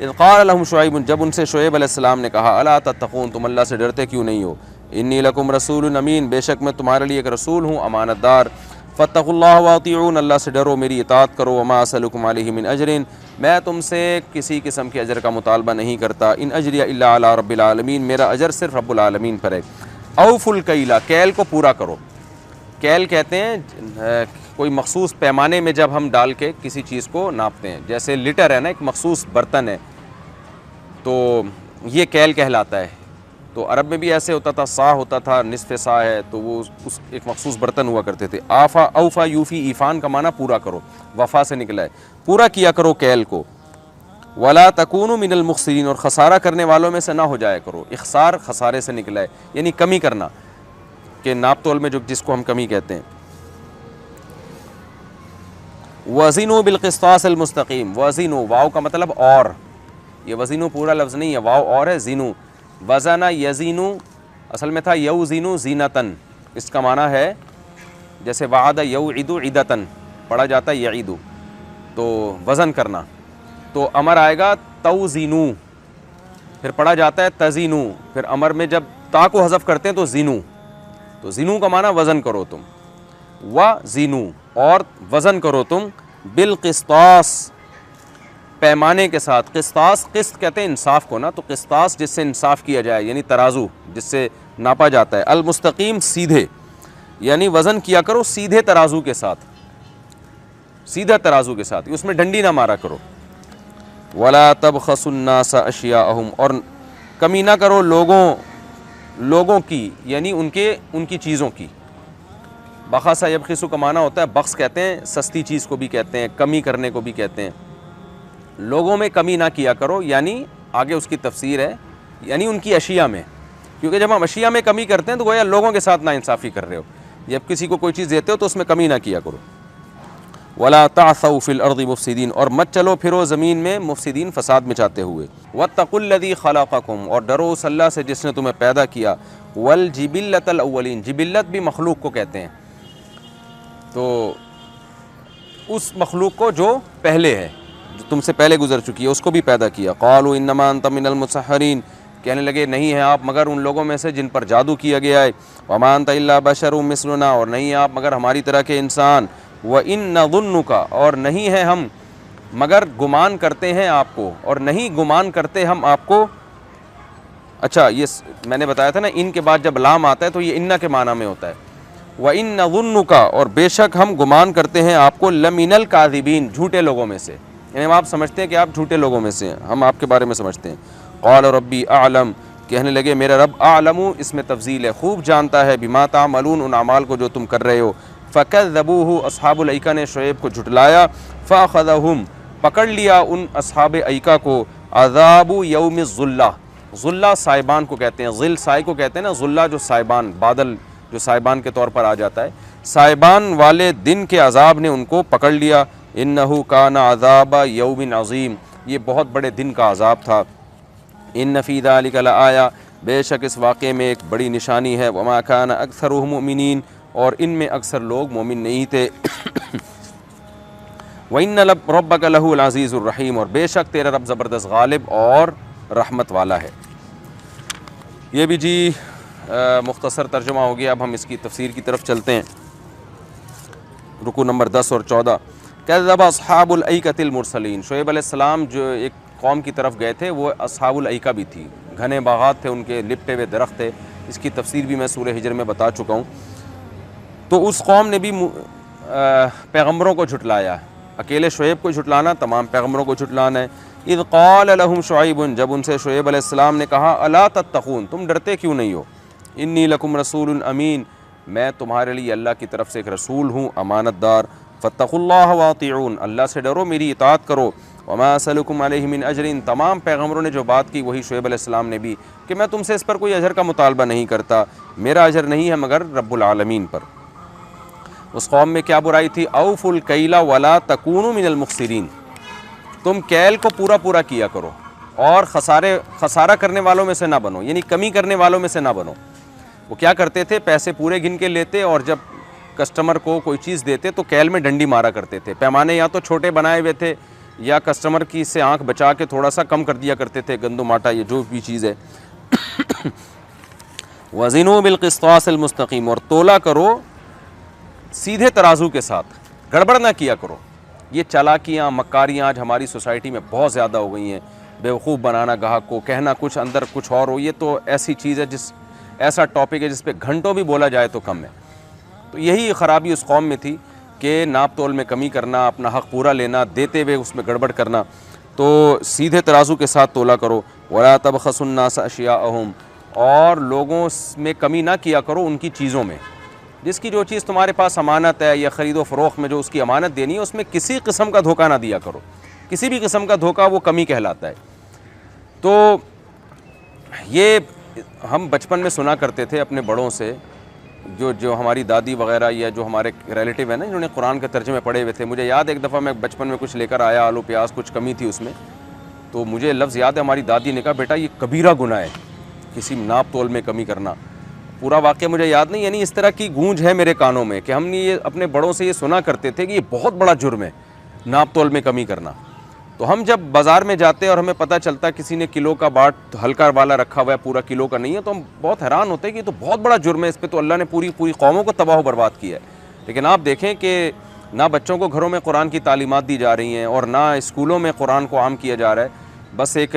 اذ قال لهم شعیب، جب ان سے شعیب علیہ السلام نے کہا الا تتقون، تم اللہ سے ڈرتے کیوں نہیں ہو، انی لکم رسول امین، بے شک میں تمہارے لیے ایک رسول ہوں امانت دار، فاتقوا اللہ واطیعون، اللہ سے ڈرو میری اطاعت کرو، وما اسألکم علیہ من اجر، میں تم سے کسی قسم کے اجر کا مطالبہ نہیں کرتا، ان اجری الا علی رب العالمین، میرا اجر صرف رب العالمین پر ہے۔ اوفوا الکیل، کیل کو پورا کرو۔ کیل کہتے ہیں کوئی مخصوص پیمانے میں جب ہم ڈال کے کسی چیز کو ناپتے ہیں، جیسے لیٹر ہے نا، ایک مخصوص برتن ہے تو یہ کیل کہلاتا ہے۔ تو عرب میں بھی ایسے ہوتا تھا، سا ہوتا تھا، نصف سا ہے تو وہ اس ایک مخصوص برتن ہوا کرتے تھے۔ آفا اوفا یوفی، ایفان کا معنی پورا کرو، وفا سے نکلا ہے، پورا کیا کرو کیل کو۔ ولا تکونوا من المخسرین، اور خسارہ کرنے والوں میں سے نہ ہو جایا کرو۔ اخسار خسارے سے نکلا ہے، یعنی کمی کرنا، کہ ناپ تول میں جس کو ہم کمی کہتے ہیں۔ وزنوا بالقسطاس المستقیم، وزنوا، واو کا مطلب اور، یہ وزنوا پورا لفظ نہیں ہے، واو اور ہے، زینو، وزن یزینو اصل میں تھا یوزینو زینتن، اس کا معنی ہے جیسے وعد یوعد عدتن، پڑھا جاتا ہے یعیدو، تو وزن کرنا، تو امر آئے گا توزینو، پھر پڑھا جاتا ہے تزینو، پھر امر میں جب تا کو حذف کرتے ہیں تو زینو، تو زینو کا معنی وزن کرو تم، وزینو، اور وزن کرو تم، بالقسطاس، پیمانے کے ساتھ۔ قسطاس، قسط کہتے ہیں انصاف کو نا، تو قسطاس جس سے انصاف کیا جائے، یعنی ترازو جس سے ناپا جاتا ہے، المستقیم، سیدھے، یعنی وزن کیا کرو سیدھے ترازو کے ساتھ، سیدھا ترازو کے ساتھ، اس میں ڈنڈی نہ مارا کرو۔ ولا تبخسوا الناس اشیاءہم، اور کمی نہ کرو لوگوں کی، یعنی ان کی چیزوں کی۔ بخسا یبخسو کا معنی ہوتا ہے، بخس کہتے ہیں سستی چیز کو بھی کہتے ہیں، کمی کرنے کو بھی کہتے ہیں۔ لوگوں میں کمی نہ کیا کرو، یعنی آگے اس کی تفسیر ہے، یعنی ان کی اشیاء میں، کیونکہ جب ہم اشیاء میں کمی کرتے ہیں تو گویا لوگوں کے ساتھ ناانصافی کر رہے ہو، جب کسی کو کوئی چیز دیتے ہو تو اس میں کمی نہ کیا کرو۔ ولا تعثوا فی الارض مفسدین، اور مت چلو پھرو زمین میں مفسدین، فساد مچاتے ہوئے۔ واتقوا الذی خلقکم، اور ڈرو اس اللہ سے جس نے تمہیں پیدا کیا۔ والجبلۃ الاولین، جبلت بھی مخلوق کو کہتے ہیں، تو اس مخلوق کو جو پہلے ہے، جو تم سے پہلے گزر چکی ہے، اس کو بھی پیدا کیا۔ قالوا انما انت من المسحرین، کہنے لگے نہیں ہیں آپ مگر ان لوگوں میں سے جن پر جادو کیا گیا ہے۔ وما انت الا بشر مثلنا، اور نہیں ہیں آپ مگر ہماری طرح کے انسان۔ وان نظنک، اور نہیں ہیں ہم مگر گمان کرتے ہیں آپ کو، اور نہیں گمان کرتے ہم آپ کو۔ اچھا، یہ میں نے بتایا تھا نا، ان کے بعد جب لام آتا ہے تو یہ انّا کے معنی میں ہوتا ہے۔ وَإِن نَظُنُّكَ، اور بے شک ہم گمان کرتے ہیں آپ کو، لَمِنَ الْكَاذِبِينَ، جھوٹے لوگوں میں سے، یعنی ہم آپ سمجھتے ہیں کہ آپ جھوٹے لوگوں میں سے ہیں، ہم آپ کے بارے میں سمجھتے ہیں۔ قال ربی اعلم، کہنے لگے میرا رب، اعلم اس میں تفضیل ہے، خوب جانتا ہے، بما تعملون، ان اعمال کو جو تم کر رہے ہو۔ فَكَذَّبُوهُ، اصحاب الایکہ نے شعیب کو جھٹلایا، فَأَخَذَهُمْ، پکڑ لیا ان اصحاب ایکہ کو، عذاب یوم الظلہ، ظلہ سائبان کو کہتے ہیں، ظل سائے کو کہتے ہیں نا، ظلہ جو سائبان، بادل جو سائبان کے طور پر آ جاتا ہے، سائبان والے دن کے عذاب نے ان کو پکڑ لیا۔ انہ کان عذاب یوم عظیم، یہ بہت بڑے دن کا عذاب تھا۔ ان فی ذلک لآیہ، بے شک اس واقعے میں ایک بڑی نشانی ہے۔ وما کان اکثرهم مؤمنین، اور ان میں اکثر لوگ مومن نہیں تھے۔ وَإِنَّ رَبَّكَ لَهُ الْعَزِيزُ الرَّحِيمُ، اور بے شک تیرا رب زبردست غالب اور رحمت والا ہے۔ یہ بھی جی مختصر ترجمہ ہو گیا، اب ہم اس کی تفسیر کی طرف چلتے ہیں۔ رکوع نمبر 10 اور 14۔ کذب اصحاب الایکۃ المرسلین، شعیب علیہ السلام جو ایک قوم کی طرف گئے تھے، وہ اصحاب الایکہ بھی تھی، گھنے باغات تھے ان کے، لپٹے ہوئے درخت تھے، اس کی تفسیر بھی میں سورہ ہجر میں بتا چکا ہوں۔ تو اس قوم نے بھی پیغمبروں کو جھٹلایا، اکیلے شعیب کو جھٹلانا، تمام پیغمبروں کو جھٹلانا ہے۔ اذ قال لهم شعیب، جب ان سے شعیب علیہ السلام نے کہا، الا تتقون، تم ڈرتے کیوں نہیں ہو، انی لکم رسول امین، میں تمہارے لیے اللہ کی طرف سے ایک رسول ہوں امانت دار۔ فاتقوا اللہ واطیعون، اللہ سے ڈرو میری اطاعت کرو۔ وما اسألکم علیہ من اجر، تمام پیغمبروں نے جو بات کی وہی شعیب علیہ السلام نے بھی، کہ میں تم سے اس پر کوئی اجر کا مطالبہ نہیں کرتا، میرا اجر نہیں ہے مگر رب العالمین پر۔ اس قوم میں کیا برائی تھی؟ اوفوا الکیل ولا تکونوا من المخسرین، تم کیل کو پورا پورا کیا کرو اور خسارہ کرنے والوں میں سے نہ بنو، یعنی کمی کرنے والوں میں سے نہ بنو۔ وہ کیا کرتے تھے؟ پیسے پورے گن کے لیتے، اور جب کسٹمر کو کوئی چیز دیتے تو کیل میں ڈنڈی مارا کرتے تھے۔ پیمانے یا تو چھوٹے بنائے ہوئے تھے یا کسٹمر کی سے آنکھ بچا کے تھوڑا سا کم کر دیا کرتے تھے گندم آٹا یہ جو بھی چیز ہے. وزنوا بالقسطاس المستقیم، اور تولا کرو سیدھے ترازو کے ساتھ، گڑبڑ نہ کیا کرو. یہ چالاکیاں مکاریاں آج ہماری سوسائٹی میں بہت زیادہ ہو گئی ہیں. بیوقوف بنانا گاہک کو، کہنا کچھ اندر کچھ اور ہو. یہ تو ایسی چیز ہے ایسا ٹاپک ہے جس پہ گھنٹوں بھی بولا جائے تو کم ہے. تو یہی خرابی اس قوم میں تھی کہ ناپ تول میں کمی کرنا، اپنا حق پورا لینا، دیتے ہوئے اس میں گڑبڑ کرنا. تو سیدھے ترازو کے ساتھ تولا کرو. ولا تبخسوا الناس اشیاءہم، اور لوگوں میں کمی نہ کیا کرو ان کی چیزوں میں. جس کی جو چیز تمہارے پاس امانت ہے یا خرید و فروخت میں جو اس کی امانت دینی ہے، اس میں کسی قسم کا دھوکہ نہ دیا کرو. کسی بھی قسم کا دھوکہ وہ کمی کہلاتا ہے. تو یہ ہم بچپن میں سنا کرتے تھے اپنے بڑوں سے، جو ہماری دادی وغیرہ یا جو ہمارے ریلیٹیو ہیں نا جنہوں نے قرآن کے ترجمے پڑھے ہوئے تھے. مجھے یاد ایک دفعہ میں بچپن میں کچھ لے کر آیا، آلو پیاز کچھ کمی تھی اس میں، تو مجھے لفظ یاد ہے ہماری دادی نے کہا بیٹا یہ کبیرہ گناہ ہے کسی ناپ تول میں کمی کرنا. پورا واقعہ مجھے یاد نہیں، یعنی اس طرح کی گونج ہے میرے کانوں میں کہ ہم نے یہ اپنے بڑوں سے یہ سنا کرتے تھے کہ یہ بہت بڑا جرم ہے ناپ تول میں کمی کرنا. تو ہم جب بازار میں جاتے اور ہمیں پتہ چلتا کسی نے کلو کا باٹ ہلکا والا رکھا ہوا ہے پورا کلو کا نہیں ہے، تو ہم بہت حیران ہوتے ہیں کہ یہ تو بہت بڑا جرم ہے، اس پہ تو اللہ نے پوری قوموں کو تباہ و برباد کیا ہے. لیکن آپ دیکھیں کہ نہ بچوں کو گھروں میں قرآن کی تعلیمات دی جا رہی ہیں اور نہ اسکولوں میں قرآن کو عام کیا جا رہا ہے. بس ایک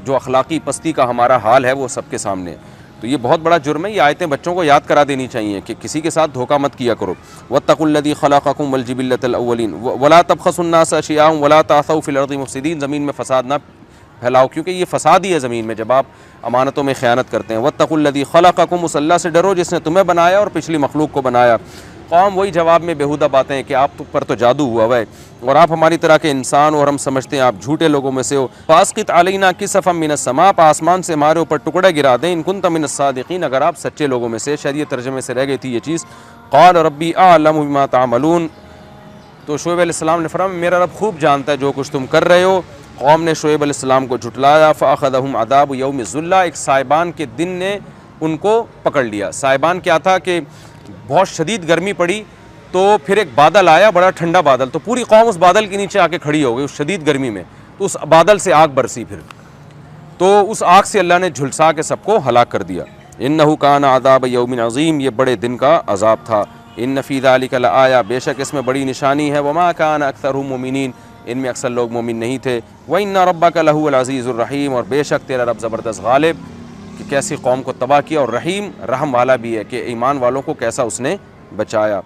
جو اخلاقی پستی کا ہمارا حال ہے وہ سب کے سامنے ہے. تو یہ بہت بڑا جرم ہے. یہ آیتیں بچوں کو یاد کرا دینی چاہیے کہ کسی کے ساتھ دھوکہ مت کیا کرو. واتقوا الذی خلقکم والجبلۃ الاولین ولا تبخسوا الناس اشیاءهم ولا تعثوا فی الارض مفسدین. زمین میں فساد نہ پھیلاؤ کیونکہ یہ فساد ہی ہے زمین میں جب آپ امانتوں میں خیانت کرتے ہیں. واتقوا الذی خلقکم، اس اللہ سے ڈرو جس نے تمہیں بنایا اور پچھلی مخلوق کو بنایا. قوم وہی جواب میں بیہودہ باتیں ہیں کہ آپ پر تو جادو ہوا ہوا ہے اور آپ ہماری طرح کے انسان ہو اور ہم سمجھتے ہیں آپ جھوٹے لوگوں میں سے ہو. فاسقط علینا کسفا من السماء، آسمان سے ہمارے اوپر ٹکڑے گرا دیں. ان کنت من الصادقین، اگر آپ سچے لوگوں میں سے. شاید یہ ترجمے سے رہ گئی تھی یہ چیز. قال ربی اعلم بما تعملون، تو شعیب علیہ السلام نے فرمایا میرا رب خوب جانتا ہے جو کچھ تم کر رہے ہو. قوم نے شعیب علیہ السلام کو جھٹلایا. فاخذہم عذاب یوم الذلہ، ایک سائبان کے دن نے ان کو پکڑ لیا. سائبان کیا تھا کہ بہت شدید گرمی پڑی تو پھر ایک بادل آیا، بڑا ٹھنڈا بادل، تو پوری قوم اس بادل کے نیچے آ کے کھڑی ہو گئی اس شدید گرمی میں. تو اس بادل سے آگ برسی، پھر تو اس آگ سے اللہ نے جھلسا کے سب کو ہلاک کر دیا. انہ کان عذاب یوم عظیم، یہ بڑے دن کا عذاب تھا. ان فی ذلک لآیہ، بے شک اس میں بڑی نشانی ہے. وما کان اکثرهم مؤمنین، ان میں اکثر لوگ مومن نہیں تھے. وان ربک لہو العزیز الرحیم، اور بے شک تیرا رب زبردست غالب کہ کیسی قوم کو تباہ کیا، اور رحیم رحم والا بھی ہے کہ ایمان والوں کو کیسا اس نے بچایا.